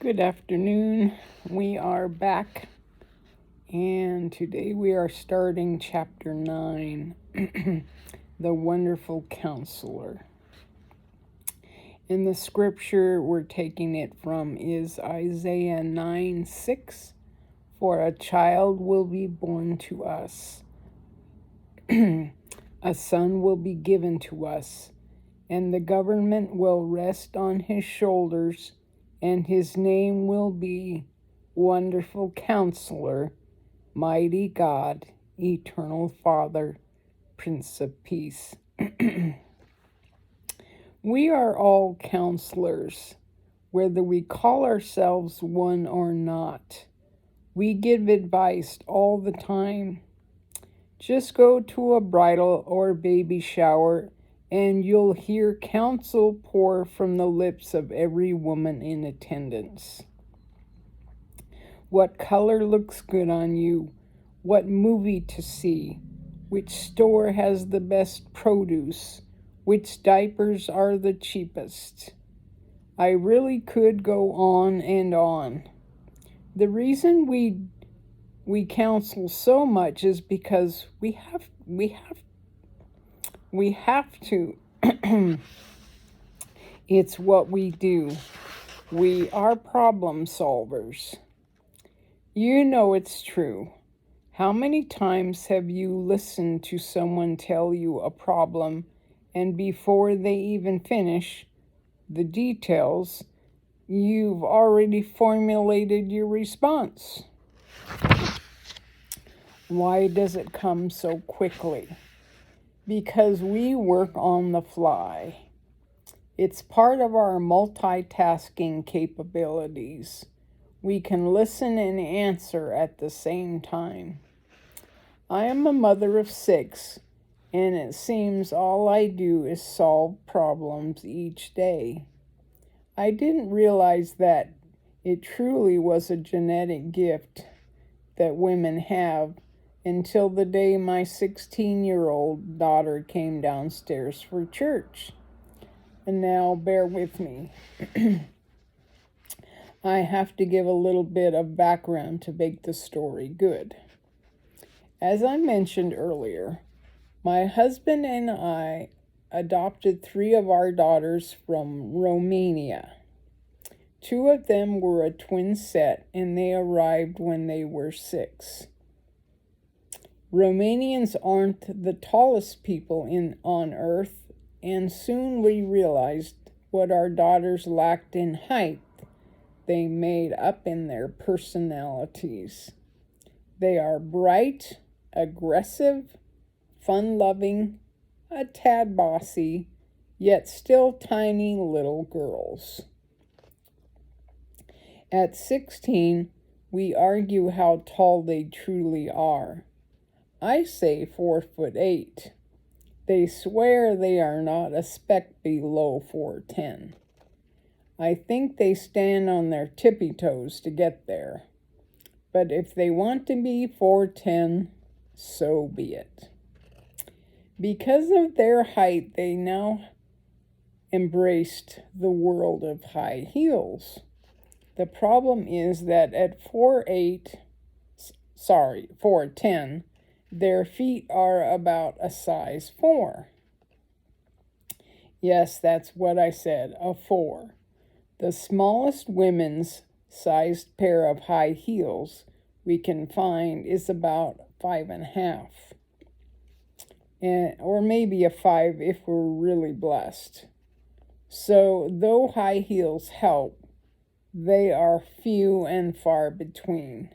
Good afternoon. We are back, and today we are starting chapter 9, The Wonderful Counselor. And the scripture we're taking it from is Isaiah 9:6. For a child will be born to us, a son will be given to us, and the government will rest on his shoulders, and his name will be Wonderful Counselor, Mighty God, Eternal Father, Prince of Peace. We are all counselors, whether we call ourselves one or not. We give advice all the time. Just go to a bridal or baby shower and you'll hear counsel pour from the lips of every woman in attendance. What color looks good on you? What movie to see? Which store has the best produce? Which diapers are the cheapest? I really could go on and on. The reason we counsel so much is because we have to. It's what we do. We are problem solvers. You know it's true. How many times have you listened to someone tell you a problem, and before they even finish the details, you've already formulated your response? Why does it come so quickly? Because we work on the fly. It's part of our multitasking capabilities. We can listen and answer at the same time. I am a mother of 6, and it seems all I do is solve problems each day. I didn't realize that it truly was a genetic gift that women have until the day my 16-year-old daughter came downstairs for church. And now bear with me. I have to give a little bit of background to make the story good. As I mentioned earlier, my husband and I adopted 3 of our daughters from Romania. 2 of them were a twin set, and they arrived when they were 6. Romanians aren't the tallest people on earth, and soon we realized what our daughters lacked in height, they made up in their personalities. They are bright, aggressive, fun-loving, a tad bossy, yet still tiny little girls. At 16, we argue how tall they truly are. I say 4'8". They swear they are not a speck below 4'10". I think they stand on their tippy toes to get there. But if they want to be 4'10", so be it. Because of their height, they now embraced the world of high heels. The problem is that at 4'10", their feet are about a size 4. Yes, that's what I said, a 4. The smallest women's sized pair of high heels we can find is about 5.5. Or maybe a 5 if we're really blessed. So, though high heels help, they are few and far between.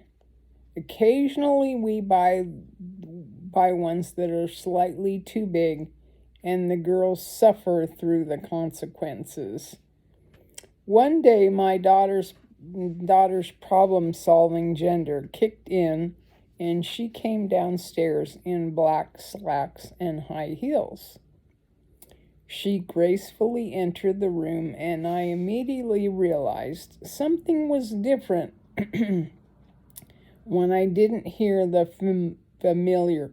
Occasionally we buy ones that are slightly too big, and the girls suffer through the consequences. One day my daughter's problem-solving gender kicked in, and she came downstairs in black slacks and high heels. She gracefully entered the room, and I immediately realized something was different when I didn't hear the familiar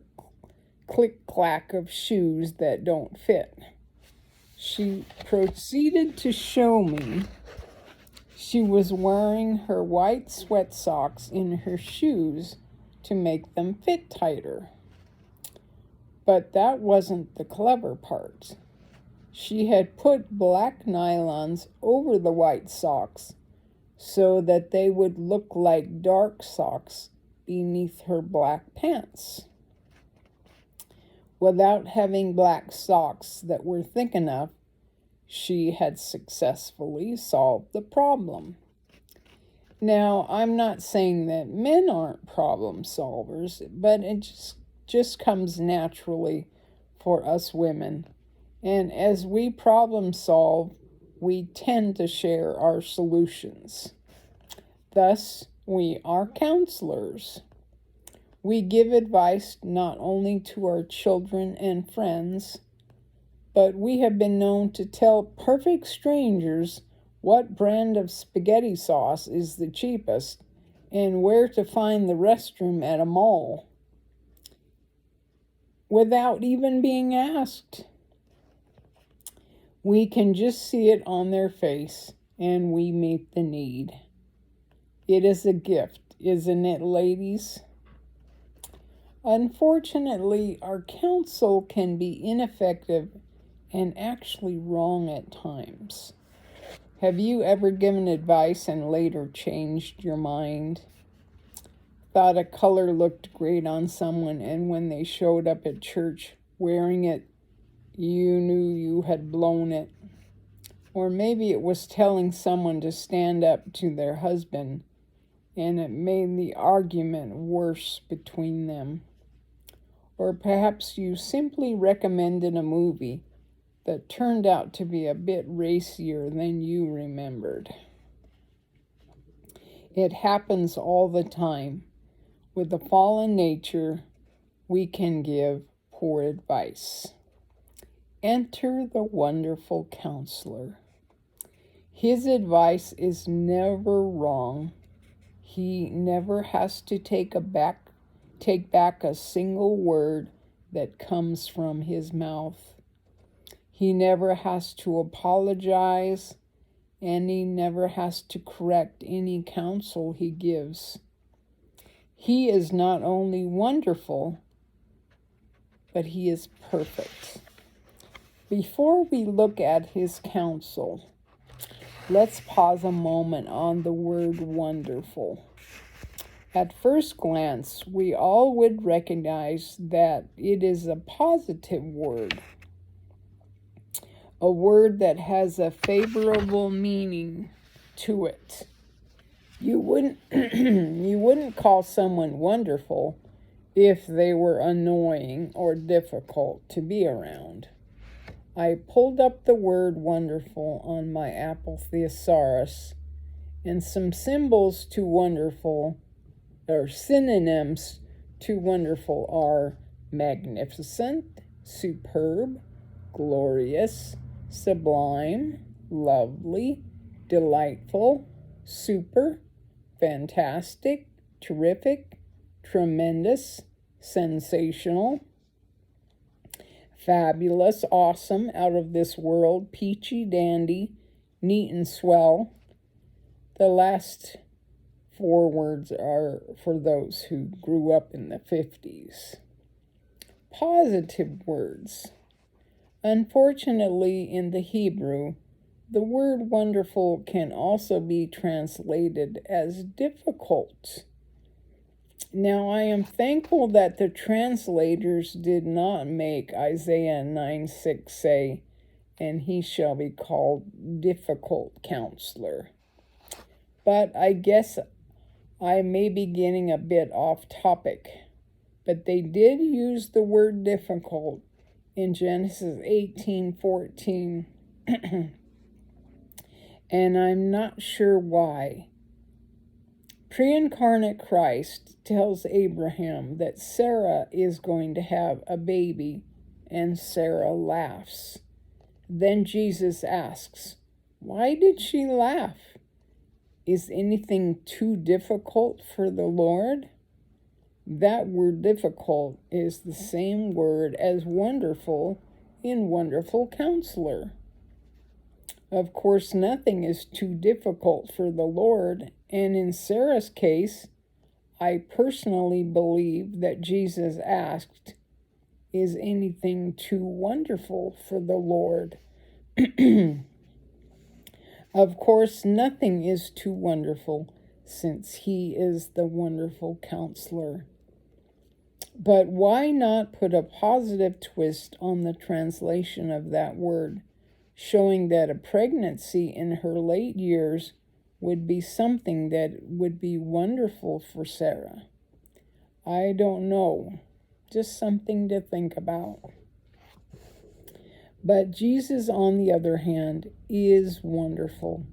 click-clack of shoes that don't fit. She proceeded to show me She was wearing her white sweat socks in her shoes to make them fit tighter. But that wasn't the clever part. She had put black nylons over the white socks so that they would look like dark socks beneath her black pants. Without having black socks that were thick enough, she had successfully solved the problem. Now, I'm not saying that men aren't problem solvers, but it just comes naturally for us women. And as we problem solve, we tend to share our solutions. Thus, we are counselors. We give advice not only to our children and friends, but we have been known to tell perfect strangers what brand of spaghetti sauce is the cheapest and where to find the restroom at a mall without even being asked. We can just see it on their face and we meet the need. It is a gift, isn't it, ladies? Unfortunately, our counsel can be ineffective and actually wrong at times. Have you ever given advice and later changed your mind? Thought a color looked great on someone, and when they showed up at church wearing it, you knew you had blown it. Or maybe it was telling someone to stand up to their husband, and it made the argument worse between them. Or perhaps you simply recommended a movie that turned out to be a bit racier than you remembered. It happens all the time. With the fallen nature, we can give poor advice. Enter the wonderful counselor. His advice is never wrong. He never has to take back a single word that comes from his mouth. He never has to apologize, and he never has to correct any counsel he gives. He is not only wonderful, but he is perfect. Before we look at his counsel, let's pause a moment on the word wonderful. At first glance, we all would recognize that it is a positive word, a word that has a favorable meaning to it. You wouldn't call someone wonderful if they were annoying or difficult to be around. I pulled up the word wonderful on my Apple Thesaurus, and some symbols to wonderful, or synonyms to wonderful, are magnificent, superb, glorious, sublime, lovely, delightful, super, fantastic, terrific, tremendous, sensational, fabulous, awesome, out of this world, peachy, dandy, neat and swell. The last 4 words are for those who grew up in the 50s. Positive words. Unfortunately, in the Hebrew, the word wonderful can also be translated as difficult. Now, I am thankful that the translators did not make Isaiah 9:6 say, "And he shall be called difficult counselor." But I guess I may be getting a bit off topic. But they did use the word difficult in Genesis 18:14. And I'm not sure why. Pre-incarnate Christ tells Abraham that Sarah is going to have a baby, and Sarah laughs. Then Jesus asks, "Why did she laugh? Is anything too difficult for the Lord?" That word difficult is the same word as wonderful in Wonderful Counselor. Of course, nothing is too difficult for the Lord, and in Sarah's case, I personally believe that Jesus asked, "Is anything too wonderful for the Lord?" Of course, nothing is too wonderful, since he is the wonderful counselor. But why not put a positive twist on the translation of that word, showing that a pregnancy in her late years would be something that would be wonderful for Sarah? I don't know. Just something to think about. But Jesus, on the other hand, is wonderful.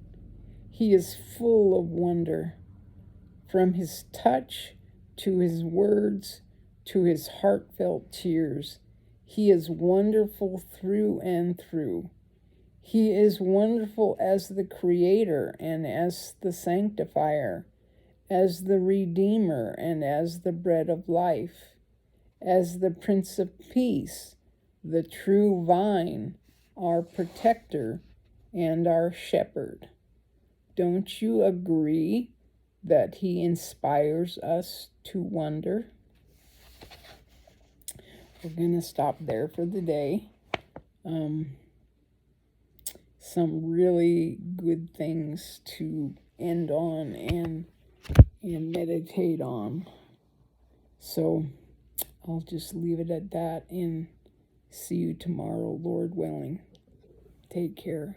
He is full of wonder. From his touch to his words to his heartfelt tears, he is wonderful through and through. He is wonderful as the Creator and as the Sanctifier, as the Redeemer and as the Bread of Life, as the Prince of Peace, the true vine, our protector, and our shepherd. Don't you agree that he inspires us to wonder? We're going to stop there for the day. Some really good things to end on and meditate on. So I'll just leave it at that and see you tomorrow, Lord willing. Take care.